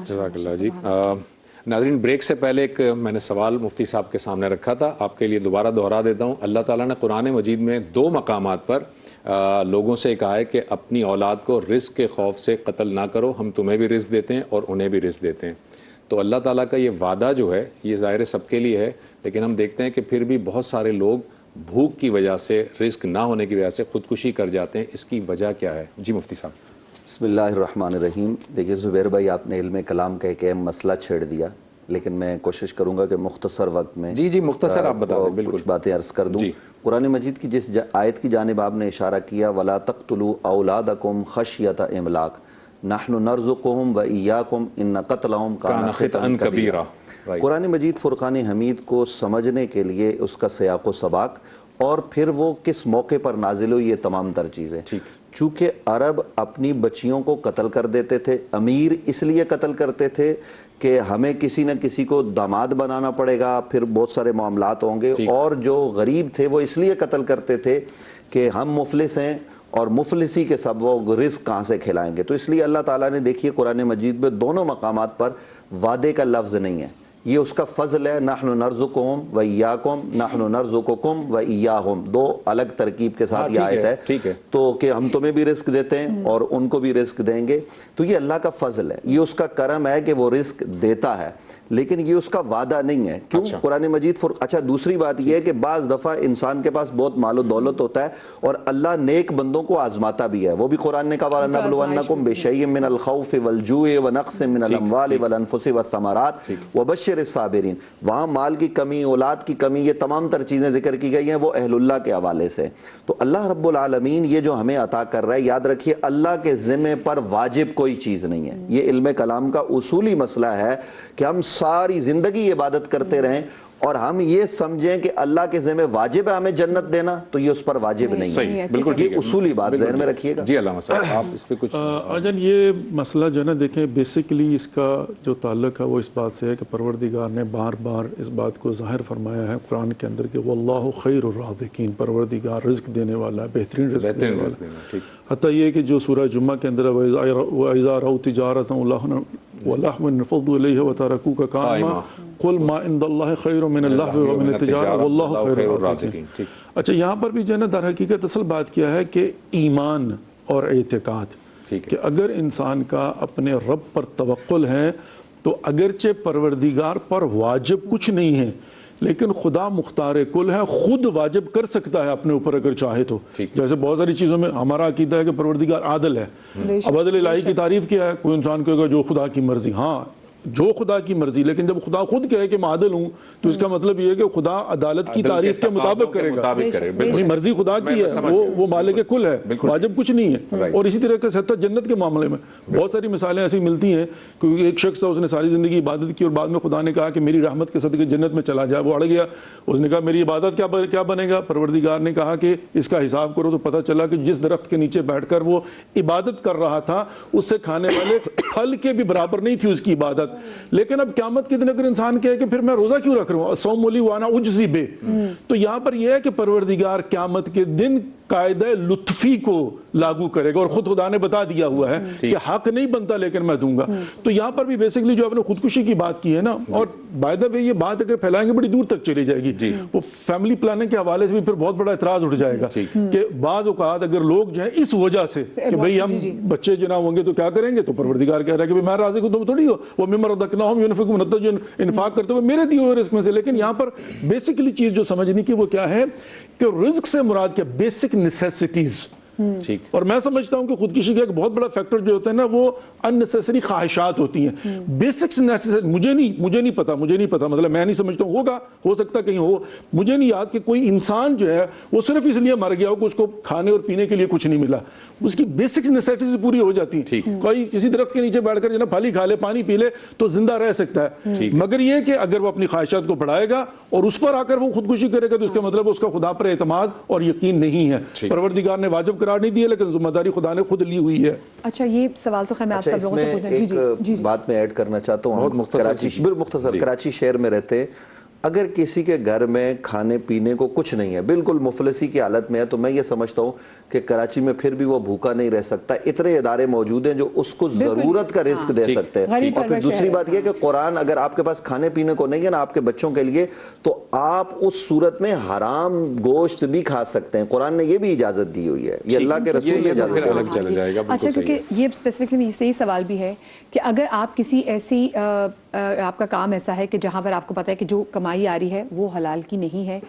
جزاک اللہ جی. ناظرین بریک سے پہلے ایک میں نے سوال مفتی صاحب کے سامنے رکھا تھا، آپ کے لیے دوبارہ دہرا دیتا ہوں. اللہ تعالیٰ نے قرآن مجید میں 2 مقامات پر لوگوں سے کہا ہے کہ اپنی اولاد کو رزق کے خوف سے قتل نہ کرو، ہم تمہیں بھی رزق دیتے ہیں اور انہیں بھی رزق دیتے ہیں. تو اللہ تعالیٰ کا یہ وعدہ جو ہے یہ ظاہر سب کے لیے ہے، لیکن ہم دیکھتے ہیں کہ پھر بھی بہت سارے لوگ بھوک کی وجہ سے، رزق نہ ہونے کی وجہ سے خودکشی کر جاتے ہیں. اس کی وجہ کیا ہے؟ جی مفتی صاحب. بسم اللہ الرحمن الرحیم. دیکھیے زبیر بھائی، آپ نے علم کلام کا ایک اہم مسئلہ چھیڑ دیا، لیکن میں کوشش کروں گا کہ مختصر وقت میں جی مختصر آپ بتا دیں. بالکل کچھ باتیں عرض کر دوں. قرآن مجید کی جس آیت کی جانب آپ نے اشارہ کیا، وَلَا تَقْتُلُوا أَوْلَادَكُمْ خَشْيَةَ إِمْلَاقٍ نَحْنُ نَرْزُقُهُمْ وَإِيَّاكُمْ إِنَّ قَتْلَهُمْ كَانَ خِطْئًا كَبِيرًا. قرآن مجید فرقان حمید کو سمجھنے کے لیے اس کا سیاق و سباق اور پھر وہ کس موقع پر نازل ہوئی، یہ تمام تر چیزیں. چونکہ عرب اپنی بچیوں کو قتل کر دیتے تھے. امیر اس لیے قتل کرتے تھے کہ ہمیں کسی نہ کسی کو داماد بنانا پڑے گا، پھر بہت سارے معاملات ہوں گے. اور جو غریب تھے وہ اس لیے قتل کرتے تھے کہ ہم مفلس ہیں اور مفلسی کے سب وہ رزق کہاں سے کھلائیں گے. تو اس لیے اللہ تعالیٰ نے دیکھیے قرآن مجید میں دونوں مقامات پر وعدے کا لفظ نہیں ہے، یہ اس کا فضل ہے. نحن نرزقہم وإیاکم، نحن نرزقکم وإیاہم، 2 الگ ترکیب کے ساتھ یہ آیت ہے. تو کہ ہم تمہیں بھی رزق دیتے ہیں اور ان کو بھی رزق دیں گے. تو یہ اللہ کا فضل ہے، یہ اس کا کرم ہے کہ وہ رزق دیتا ہے، لیکن یہ اس کا وعدہ نہیں ہے. کیوں؟ قرآن مجید اچھا دوسری بات یہ ہے کہ بعض دفعہ انسان کے پاس بہت مال و دولت ہوتا ہے اور اللہ نیک بندوں کو آزماتا بھی ہے. وہ بھی قرآن نے کہا وَلَنَبْلُوَنَّكُمْ بِشَيْءٍ مِّنَ الْخَوْفِ وَالْجُوعِ وَنَقْصٍ مِّنَ الْأَمْوَالِ وَالْأَنفُسِ وَالثَّمَرَاتِ وَبَشِّرِ الصَّابِرِينَ. وہاں مال کی کمی، اولاد کی کمی، یہ تمام تر چیزیں ذکر کی گئی ہیں وہ اہل اللہ کے حوالے سے. تو اللہ رب العالمین یہ جو ہمیں عطا کر رہا ہے، یاد رکھیے اللہ کے ذمہ پر واجب کوئی چیز نہیں ہے. یہ علم کلام کا اصولی مسئلہ ہے کہ ہم ساری زندگی عبادت کرتے رہیں اور ہم یہ سمجھیں کہ اللہ کے ذمہ واجب ہے ہمیں جنت دینا، تو یہ اس پر واجب نہیں ہے. بالکل یہ اصولی بات ذہن میں رکھیے گا. جی علامہ صاحب آپ اس پہ کچھ. آجان یہ مسئلہ جو ہے نا، دیکھیں بیسیکلی اس کا جو تعلق ہے وہ اس بات سے ہے کہ پروردگار نے بار بار اس بات کو ظاہر فرمایا ہے قرآن کے اندر کہ واللہ خیر الرازقین، پروردگار رزق دینے والا ہے، بہترین رزق دینے والا ہے. حتیٰ یہ کہ جو سورہ جمعہ کے اندر وَإِذَا رَأَوْا تِجَارَةً وَلَهْوًا انفَضُّوا إِلَيْهَا وَتَرَكُوكَ قَائِمًا قُلْ مَا عِندَ اللَّهِ خَيْرٌ مِّنَ اللَّهْوِ وَمِنَ التِّجَارَةِ وَاللَّهُ خَيْرُ الرَّازِقِينَ. اچھا یہاں پر بھی جو ہے نا در حقیقت اصل بات کیا ہے کہ ایمان اور اعتقاد، کہ اگر انسان کا اپنے رب پر توکل ہے تو اگرچہ پروردگار پر واجب کچھ نہیں ہے لیکن خدا مختار کل ہے، خود واجب کر سکتا ہے اپنے اوپر اگر چاہے تو. جیسے بہت ساری چیزوں میں ہمارا عقیدہ ہے کہ پروردگار عادل ہے. اب عدل الہی کی تعریف کیا ہے؟ کوئی انسان کہے گا جو خدا کی مرضی. ہاں جو خدا کی مرضی، لیکن جب خدا خود کہے کہ میں عادل ہوں تو اس کا مطلب یہ ہے کہ خدا عدالت کی تعریف کے مطابق کرے گا. اپنی مرضی خدا کی ہے، وہ مالک کل ہے، واجب کچھ نہیں ہے. اور اسی طرح سے حتیٰ جنت کے معاملے میں بہت ساری مثالیں ایسی ملتی ہیں کہ ایک شخص ہے، اس نے ساری زندگی عبادت کی اور بعد میں خدا نے کہا کہ میری رحمت کے صدقے جنت میں چلا جائے. وہ اڑ گیا، اس نے کہا میری عبادت کیا بنے گا؟ پروردگار نے کہا کہ اس کا حساب کرو. تو پتہ چلا کہ جس درخت کے نیچے بیٹھ کر وہ عبادت کر رہا تھا اس سے کھانے والے پھل کے بھی برابر نہیں تھی اس کی عبادت. لیکن اب قیامت کے دن اگر انسان کہے کہ پھر میں روزہ کیوں رکھ رہا ہوں، الصوم لی وانا اجزی بہ، تو یہاں پر یہ ہے کہ پروردگار قیامت کے دن قاعدہ لطفی کو لاگو کرے گا اور خود خدا نے بتا دیا ہوا ہے کہ حق نہیں بنتا لیکن میں دوں گا. تو یہاں پر بھی بیسیکلی جو آپ نے خودکشی کی بات کی ہے نا، اور بائی دا وے یہ بات اگر پھیلائیں گے بڑی دور تک چلی جائے گی. وہ فیملی پلاننگ کے حوالے سے بھی پھر بہت بڑا اعتراض اٹھ جائے گا کہ بعض اوقات اگر لوگ جو ہیں اس وجہ سے کہ بھئی ہم بچے جو نہ ہوں گے تو کیا کریں گے، تو پروردگار کہہ رہا ہے کہ میں رازق ہوں، تم تھوڑی ہو. وہ مما رزقناہم ينفقون، جو انفاق کرتے ہوئے میرے دیے ہوئے رزق میں سے. لیکن یہاں پر بیسیکلی چیز جو سمجھنی کی وہ کیا ہے کہ رزق سے مراد کیا؟ Basic necessities. اور میں سمجھتا ہوں کہ خودکشی کا ایک بہت بڑا فیکٹر جو ہوتا ہے نا وہ اننیسیسری خواہشات ہوتی ہیں. بیسکس مجھے نہیں پتا مطلب میں نہیں سمجھتا ہوں، ہوگا، ہو سکتا کہیں ہو، مجھے نہیں یاد کہ کوئی انسان جو ہے وہ صرف اس لیے مر گیا ہو کہ اس کو کھانے اور پینے کے لیے کچھ نہیں ملا. اس کی بیسکس نیسیسٹیز پوری ہو جاتی ہیں. کوئی کسی درخت کے نیچے بیٹھ کر جو نا پھل ہی کھا لے، پانی پی لے تو زندہ رہ سکتا ہے. مگر یہ کہ اگر وہ اپنی خواہشات کو بڑھائے گا اور اس پر آ کر وہ خودکشی کرے گا تو اس کا مطلب اس کا خدا پر اعتماد اور یقین نہیں ہے. پروردگار نے واجب قرار نہیں دیا لیکن ذمہ داری خدا نے خود لی ہوئی ہے. اچھا یہ سوال تو خیر میں آپ سب لوگوں سے پوچھنا. ایک بات میں ایڈ کرنا چاہتا ہوں. مختصر کراچی شہر میں رہتے اگر کسی کے گھر میں کھانے پینے کو کچھ نہیں ہے، بالکل مفلسی کی حالت میں ہے، تو میں یہ سمجھتا ہوں کہ کراچی میں پھر بھی وہ بھوکا نہیں رہ سکتا. اتنے ادارے موجود ہیں جو اس کو ضرورت کا رزق دے سکتے ہیں. اور پھر دوسری بات یہ کہ قرآن اگر آپ کے پاس کھانے پینے کو نہیں ہے نا آپ کے بچوں کے لیے، تو آپ اس صورت میں حرام گوشت بھی کھا سکتے ہیں. قرآن نے یہ بھی اجازت دی ہوئی ہے، یہ اللہ کے رسول نے اجازت دی الگ چلا جائے گا. اچھا، کیونکہ یہ اسپیسیفکلی صحیح سوال بھی ہے کہ اگر آپ کسی ایسی آپ کا کام ایسا ہے کہ جہاں پر آپ کو پتا ہے کہ جو کمائی آ رہی ہے وہ حلال کی نہیں ہے،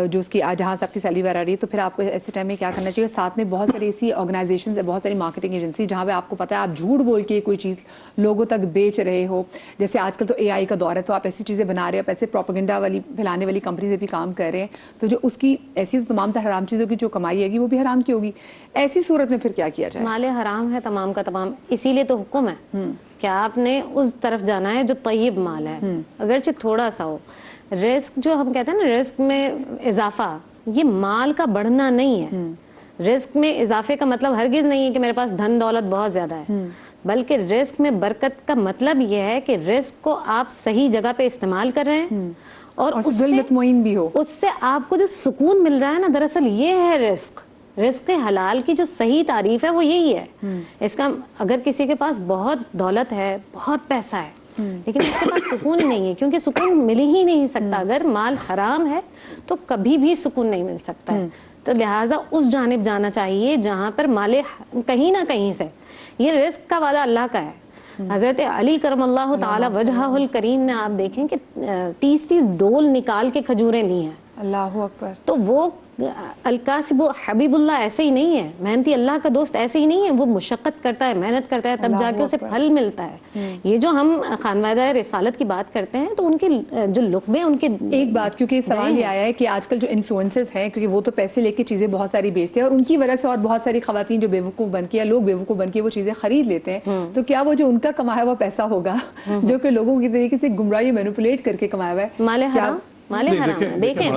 جو اس کی جہاں سے آپ کی سیلری وغیرہ آ رہی ہے، تو پھر آپ کو ایسے ٹائم میں کیا کرنا چاہیے. ساتھ میں بہت ساری ایسی آرگنائزیشنز ہیں، بہت ساری مارکیٹنگ ایجنسی جہاں پہ آپ کو پتا ہے آپ جھوٹ بول کے کوئی چیز لوگوں تک بیچ رہے ہو. جیسے آج کل تو اے آئی کا دور ہے، تو آپ ایسی چیزیں بنا رہے ہیں، آپ ایسے پروپیگنڈا والی پھیلانے والی کمپنی سے بھی کام کر رہے ہیں، تو جو اس کی ایسی تمام حرام چیزوں کی جو کمائی ہے گی وہ بھی حرام کی ہوگی. ایسی صورت میں پھر کیا کیا جائے؟ مال حرام ہے تمام کا تمام، اسی لیے تو حکم ہے کہ آپ نے اس طرف جانا ہے جو طیب مال ہے، اگرچہ تھوڑا سا ہو. رزق جو ہم کہتے ہیں نا، رزق میں اضافہ، یہ مال کا بڑھنا نہیں ہے. رزق میں اضافے کا مطلب ہرگز نہیں ہے کہ میرے پاس دھن دولت بہت زیادہ ہے، بلکہ رزق میں برکت کا مطلب یہ ہے کہ رزق کو آپ صحیح جگہ پہ استعمال کر رہے ہیں اور اس دل مطمئن بھی ہو. اس سے آپ کو جو سکون مل رہا ہے نا، دراصل یہ ہے رزق. رزق حلال کی جو صحیح تعریف ہے وہ یہی ہے. اس کا اگر کسی کے پاس بہت دولت ہے، بہت پیسہ ہے، لیکن اس کے پاس سکون نہیں ہے، کیونکہ سکون مل ہی نہیں سکتا. اگر مال حرام ہے تو کبھی بھی سکون نہیں مل سکتا ہے. تو لہٰذا اس جانب جانا چاہیے جہاں پر مال کہیں نہ کہیں سے، یہ رزق کا وعدہ اللہ کا ہے. حضرت علی کرم اللہ تعالی وجہہ الکریم نے آپ دیکھیں کہ 30 ڈول نکال کے کھجوریں لی ہیں. اللہ اکبر. تو وہ القاسب حبیب اللہ ایسے ہی نہیں ہے، محنتی اللہ کا دوست ایسے ہی نہیں ہے. وہ مشقت کرتا ہے، محنت کرتا ہے، تب جا کے اسے پھل ملتا ہے. یہ جو ہم خانوادہ رسالت کی بات کرتے ہیں تو ان کے جو لقبے، ان کے ایک بات، کیونکہ سوال یہ آیا ہے کہ آج کل جو انفلوئنسرز ہیں، کیونکہ وہ تو پیسے لے کے چیزیں بہت ساری بیچتے ہیں اور ان کی وجہ سے اور بہت ساری خواتین جو بیوقوف بن کے یا لوگ بیوقوف بن کے وہ چیزیں خرید لیتے ہیں، تو کیا وہ جو ان کا کمایا ہوا پیسہ ہوگا جو کہ لوگوں کی طریقے سے گمراہی مینوپولیٹ کر کے کمایا ہوا ہے، مال حرام؟ مال حرام ہے. دیکھیں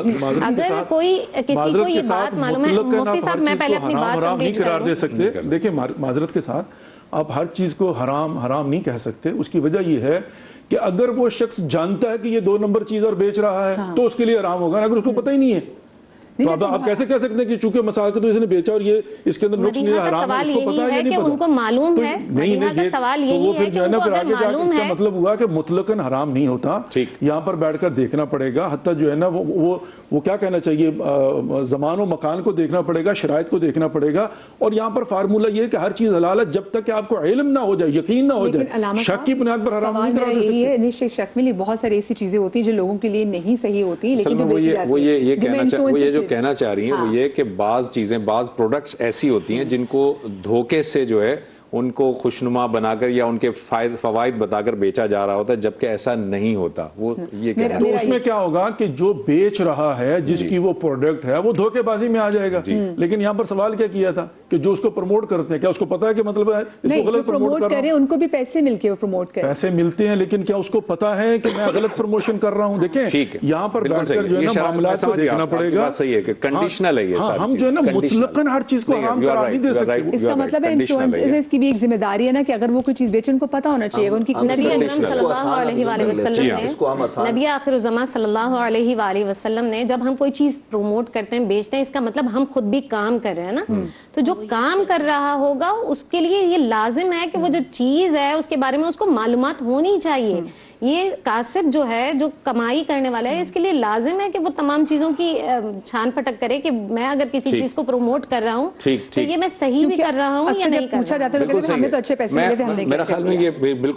اگر کوئی کسی کو یہ بات معلوم ہے، مفتی صاحب میں پہلے اپنی بات نہیں قرار دے سکتے. دیکھیں معذرت کے ساتھ آپ ہر چیز کو حرام نہیں کہہ سکتے. اس کی وجہ یہ ہے کہ اگر وہ شخص جانتا ہے کہ یہ 2 نمبر چیز اور بیچ رہا ہے تو اس کے لیے حرام ہوگا. اگر اس کو پتہ ہی نہیں ہے تو آپ کیسے کہہ سکتے ہیں کہ چونکہ مسائل کو تو اس نے بیچا اور یہ اس کے اندر نقص نہیں ہے، حرام ہے، اس کو پتہ ہے یا نہیں پتہ؟ ان کو معلوم ہے. مدیحہ کا سوال یہی ہے کہ ان کو اگر معلوم ہے، اس کا مطلب ہوا کہ مطلقاً حرام نہیں ہوتا. یہاں پر بیٹھ کر دیکھنا پڑے گا، حتیٰ جو ہے نا وہ کیا کہنا چاہیے، زمان و مکان کو دیکھنا پڑے گا، شرائط کو دیکھنا پڑے گا. اور یہاں پر فارمولہ یہ ہے کہ ہر چیز حلال ہے جب تک کہ آپ کو علم نہ ہو جائے، یقین نہ ہو جائے. شک کی بنیاد پر حرام نہیں قرار دے سکتے. شک میں بہت ساری ایسی چیزیں ہوتی ہیں جو لوگوں کے لیے نہیں صحیح ہوتی، لیکن وہ یہ جو کہنا چاہ رہی ہیں یہ کہ بعض چیزیں، بعض پروڈکٹس ایسی ہوتی ہیں جن کو دھوکے سے جو ہے ان کو خوشنما بنا کر یا ان کے فوائد بتا کر بیچا جا رہا ہوتا ہے، جبکہ ایسا نہیں ہوتا. وہ یہ کہنا تو اس میں کیا ہوگا کہ جو بیچ رہا ہے، جس کی وہ پروڈکٹ ہے، وہ دھوکے بازی میں آ جائے گا. لیکن یہاں پر سوال کیا تھا کہ جو اس کو پروموٹ کرتے ہیں، کیا اس کو پتا ہے کہ مطلب ہے اس کو غلط پروموٹ کر رہا ہوں؟ ان کو بھی پیسے مل کے وہ پروموٹ کریں، پیسے ملتے ہیں، لیکن کیا اس کو پتا ہے کہ میں غلط پروموشن کر رہا ہوں؟ دیکھیں یہاں پر بیٹھ کر جو ہے نا معاملات کو دیکھنا پڑے گا. صحیح ہے کہ کنڈیشنل ہے یہ ساری چیز. ہم جو ہے نا مطلقاً ہر چیز کو حرام قرار نہیں دے سکتے. اس کا مطلب ہے انفلوئنسرز کی بھی ایک ذمہ داری ہے نا کہ اگر وہ کوئی چیز بیچے ان کو پتا ہونا چاہیے. ان کی نبی اکرم صلی اللہ علیہ وآلہ وسلم نے، نبی آخر الزمان صلی اللہ علیہ وآلہ وسلم نے، جب ہم کوئی چیز پروموٹ کرتے ہیں، بیچتے ہیں، اس کا مطلب ہم خود بھی کام کر رہے ہیں نا. تو جو کام کر رہا ہوگا اس کے لیے یہ لازم ہے کہ وہ جو چیز ہے اس کے بارے میں اس کو معلومات ہونی چاہیے. یہ کاسب جو ہے، جو کمائی کرنے والا ہے، اس کے لیے لازم ہے کہ وہ تمام چیزوں کی چھان پھٹک کرے کہ میں اگر کسی چیز کو پروموٹ کر رہا ہوں تو یہ میں صحیح بھی کر رہا ہوں یا نہیں کر رہا ہوں. پوچھا جاتا ہے ہمیں تو اچھے پیسے ملے تھے، ہم نے میرا خیال میں یہ بالکل